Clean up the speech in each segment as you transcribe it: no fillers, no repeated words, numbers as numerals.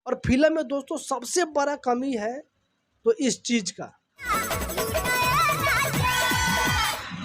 और फिल्म में दोस्तों सबसे बड़ा कमी है तो इस चीज का।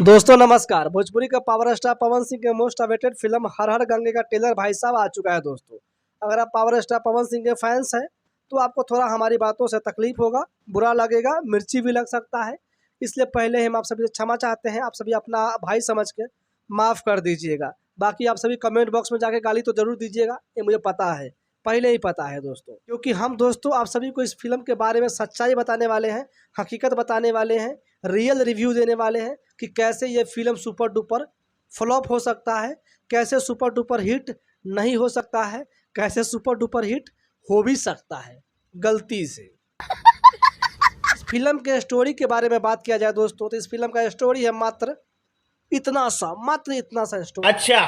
दोस्तों नमस्कार, भोजपुरी का पावर स्टार पवन सिंह के मोस्ट अवेटेड फिल्म हर हर गंगे का ट्रेलर भाई साहब आ चुका है। दोस्तों अगर आप पावर स्टार पवन सिंह के फैंस हैं तो आपको थोड़ा हमारी बातों से तकलीफ होगा, बुरा लगेगा, मिर्ची भी लग सकता है। इसलिए पहले हम आप सभी से क्षमा चाहते हैं, आप सभी अपना भाई समझ के माफ़ कर दीजिएगा। बाकी आप सभी कमेंट बॉक्स में जाके गाली तो ज़रूर दीजिएगा, ये मुझे पता है, पहले ही पता है दोस्तों, क्योंकि हम दोस्तों आप सभी को इस फिल्म के बारे में सच्चाई बताने वाले हैं, हकीकत बताने वाले हैं, रियल रिव्यू देने वाले हैं कि कैसे ये फिल्म सुपर डुपर फ्लॉप हो सकता है, कैसे सुपर डुपर हिट नहीं हो सकता है, कैसे सुपर डुपर हिट हो भी सकता है गलती से। इस फिल्म के स्टोरी के बारे में बात किया जाए दोस्तों तो इस फिल्म का स्टोरी है मात्र इतना सा स्टोरी। अच्छा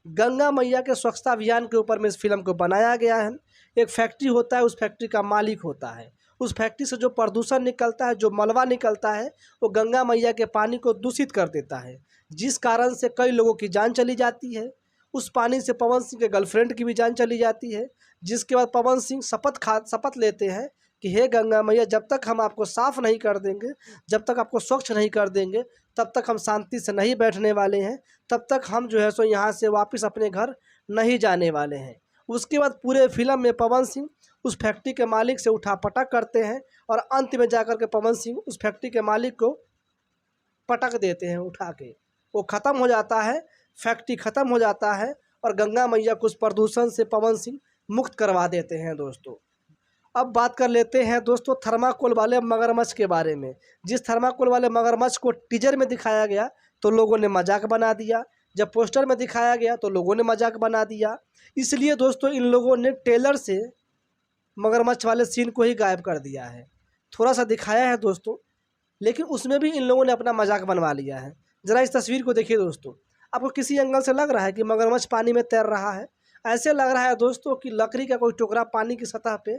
गंगा मैया के स्वच्छता अभियान के ऊपर में इस फिल्म को बनाया गया है। एक फैक्ट्री होता है, उस फैक्ट्री का मालिक होता है, उस फैक्ट्री से जो प्रदूषण निकलता है, जो मलबा निकलता है, वो गंगा मैया के पानी को दूषित कर देता है, जिस कारण से कई लोगों की जान चली जाती है। उस पानी से पवन सिंह के गर्लफ्रेंड की भी जान चली जाती है, जिसके बाद पवन सिंह शपथ लेते हैं कि हे गंगा मैया, जब तक हम आपको साफ़ नहीं कर देंगे, जब तक आपको स्वच्छ नहीं कर देंगे, तब तक हम शांति से नहीं बैठने वाले हैं, तब तक हम जो है सो यहाँ से वापस अपने घर नहीं जाने वाले हैं। उसके बाद पूरे फिल्म में पवन सिंह उस फैक्ट्री के मालिक से उठापटक करते हैं और अंत में जाकर के पवन सिंह उस फैक्ट्री के मालिक को पटक देते हैं उठा के। वो ख़त्म हो जाता है, फैक्ट्री ख़त्म हो जाता है और गंगा मैया को उस प्रदूषण से पवन सिंह मुक्त करवा देते हैं दोस्तों। अब बात कर लेते हैं दोस्तों थर्माकोल वाले मगरमच्छ के बारे में। जिस थर्माकोल वाले मगरमच्छ को टीजर में दिखाया गया तो लोगों ने मजाक बना दिया, जब पोस्टर में दिखाया गया तो लोगों ने मजाक बना दिया। इसलिए दोस्तों इन लोगों ने ट्रेलर से मगरमच्छ वाले सीन को ही गायब कर दिया है। थोड़ा सा दिखाया है दोस्तों, लेकिन उसमें भी इन लोगों ने अपना मजाक बनवा लिया है। ज़रा इस तस्वीर को देखिए दोस्तों, आपको किसी एंगल से लग रहा है कि मगरमच्छ पानी में तैर रहा है? ऐसे लग रहा है दोस्तों कि लकड़ी का कोई टुकड़ा पानी की सतह पे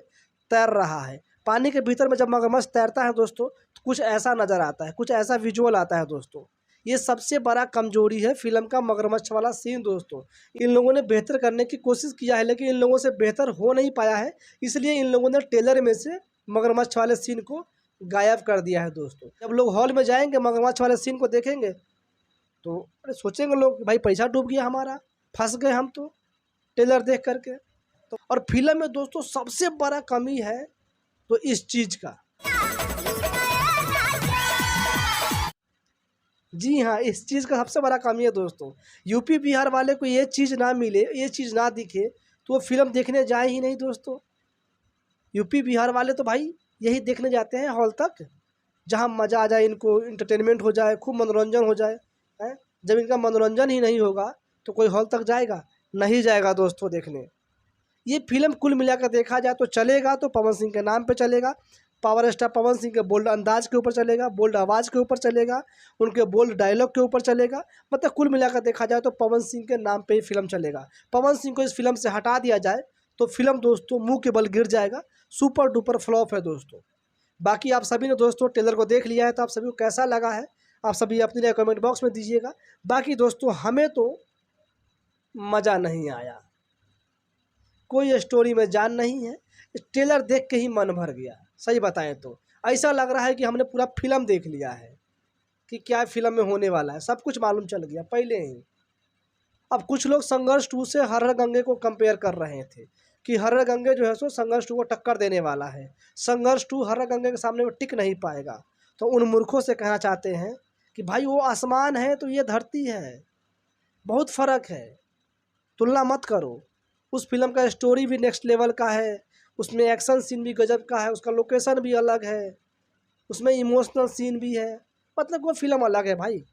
तैर रहा है। पानी के भीतर में जब मगरमच्छ तैरता है दोस्तों तो कुछ ऐसा नज़र आता है, कुछ ऐसा विजुअल आता है दोस्तों। ये सबसे बड़ा कमजोरी है फिल्म का मगरमच्छ वाला सीन दोस्तों। इन लोगों ने बेहतर करने की कोशिश किया है लेकिन इन लोगों से बेहतर हो नहीं पाया है, इसलिए इन लोगों ने ट्रेलर में से मगरमच्छ वाले सीन को गायब कर दिया है दोस्तों। जब लोग हॉल में जाएंगे मगरमच्छ वाले सीन को देखेंगे तो अरे सोचेंगे लोग भाई पैसा डूब गया हमारा, फंस गए हम तो ट्रेलर देख करके। तो और फिल्म में दोस्तों सबसे बड़ा कमी है तो इस चीज़ का। जी हाँ, इस चीज़ का सबसे बड़ा कमी है दोस्तों। यूपी बिहार वाले को ये चीज़ ना मिले, ये चीज़ ना दिखे तो वो फिल्म देखने जाए ही नहीं दोस्तों। यूपी बिहार वाले तो भाई यही देखने जाते हैं हॉल तक, जहाँ मज़ा आ जाए, इनको इंटरटेनमेंट हो जाए, खूब मनोरंजन हो जाए है। जब इनका मनोरंजन ही नहीं होगा तो कोई हॉल तक जाएगा? नहीं जाएगा दोस्तों देखने। ये फिल्म कुल मिलाकर देखा जाए तो चलेगा तो पवन सिंह के नाम पे चलेगा, पावर स्टार पवन सिंह के बोल्ड अंदाज के ऊपर चलेगा, बोल्ड आवाज़ के ऊपर चलेगा, उनके बोल्ड डायलॉग के ऊपर चलेगा। मतलब कुल मिलाकर देखा जाए तो पवन सिंह के नाम पे ही फिल्म चलेगा। पवन सिंह को इस फिल्म से हटा दिया जाए तो फिल्म दोस्तों मुंह के बल गिर जाएगा, सुपर डुपर फ्लॉप है दोस्तों। बाकी आप सभी ने दोस्तों ट्रेलर को देख लिया है तो आप सभी को कैसा लगा है आप सभी अपनी राय कमेंट बॉक्स में दीजिएगा। बाकी दोस्तों हमें तो मज़ा नहीं आया, कोई स्टोरी में जान नहीं है, ट्रेलर देख के ही मन भर गया। सही बताएं तो ऐसा लग रहा है कि हमने पूरा फिल्म देख लिया है कि क्या फिल्म में होने वाला है, सब कुछ मालूम चल गया पहले ही। अब कुछ लोग संघर्ष 2 से हर हर गंगे को कंपेयर कर रहे थे कि हर हर गंगे जो है सो संघर्ष 2 को टक्कर देने वाला है, संघर्ष 2 हर हर गंगे के सामने वो टिक नहीं पाएगा। तो उन मूर्खों से कहना चाहते हैं कि भाई वो आसमान है तो ये धरती है, बहुत फ़र्क है, तुलना मत करो। उस फिल्म का स्टोरी भी नेक्स्ट लेवल का है, उसमें एक्शन सीन भी गजब का है, उसका लोकेशन भी अलग है, उसमें इमोशनल सीन भी है, मतलब वो फिल्म अलग है भाई।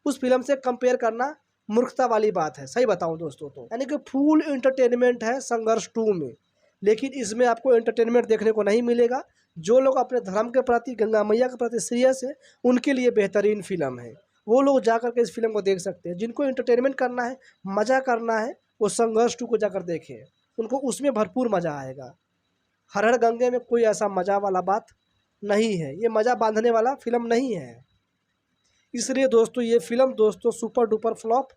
उस फिल्म से कंपेयर करना मूर्खता वाली बात है, सही बताऊं दोस्तों तो। यानी कि फुल एंटरटेनमेंट है संघर्ष 2 में, लेकिन इसमें आपको एंटरटेनमेंट देखने को नहीं मिलेगा। जो लोग अपने धर्म के प्रति, गंगा मैया के प्रति सीरियस है, उनके लिए बेहतरीन फिल्म है, वो लोग जा कर के इस फिल्म को देख सकते हैं। जिनको एंटरटेनमेंट करना है, मज़ा करना है, वो संघर्ष 2 को जाकर देखें, उनको उसमें भरपूर मज़ा आएगा। हर हर गंगे में कोई ऐसा मज़ा वाला बात नहीं है, ये मज़ा बांधने वाला फिल्म नहीं है। इसलिए दोस्तों ये फिल्म दोस्तों सुपर डुपर फ्लॉप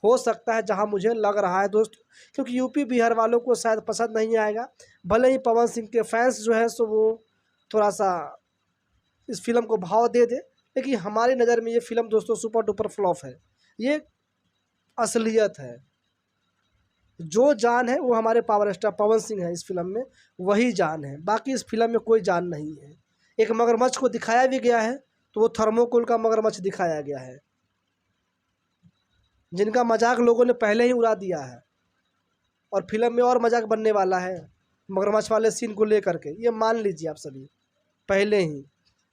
हो सकता है, जहां मुझे लग रहा है दोस्तों, क्योंकि यूपी बिहार वालों को शायद पसंद नहीं आएगा। भले ही पवन सिंह के फैंस जो है सो वो थोड़ा सा इस फिल्म को भाव दे दे, लेकिन हमारी नज़र में ये फिल्म दोस्तों सुपर डुपर फ्लॉप है। ये असलियत है। जो जान है वो हमारे पावर स्टार पवन सिंह है, इस फिल्म में वही जान है, बाकी इस फिल्म में कोई जान नहीं है। एक मगरमच्छ को दिखाया भी गया है तो वो थर्मोकोल का मगरमच्छ दिखाया गया है, जिनका मजाक लोगों ने पहले ही उड़ा दिया है, और फिल्म में और मजाक बनने वाला है मगरमच्छ वाले सीन को लेकर के, ये मान लीजिए आप सभी पहले ही।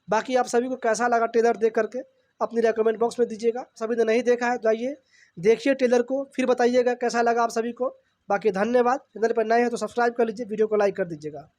बाकी आप सभी को कैसा लगा ट्रेलर देख करके अपनी रेकमेंड बॉक्स में दीजिएगा। सभी ने नहीं देखा है तो आइए देखिए ट्रेलर को, फिर बताइएगा कैसा लगा आप सभी को। बाकी धन्यवाद। चैनल पर नए हैं तो सब्सक्राइब कर लीजिए, वीडियो को लाइक कर दीजिएगा।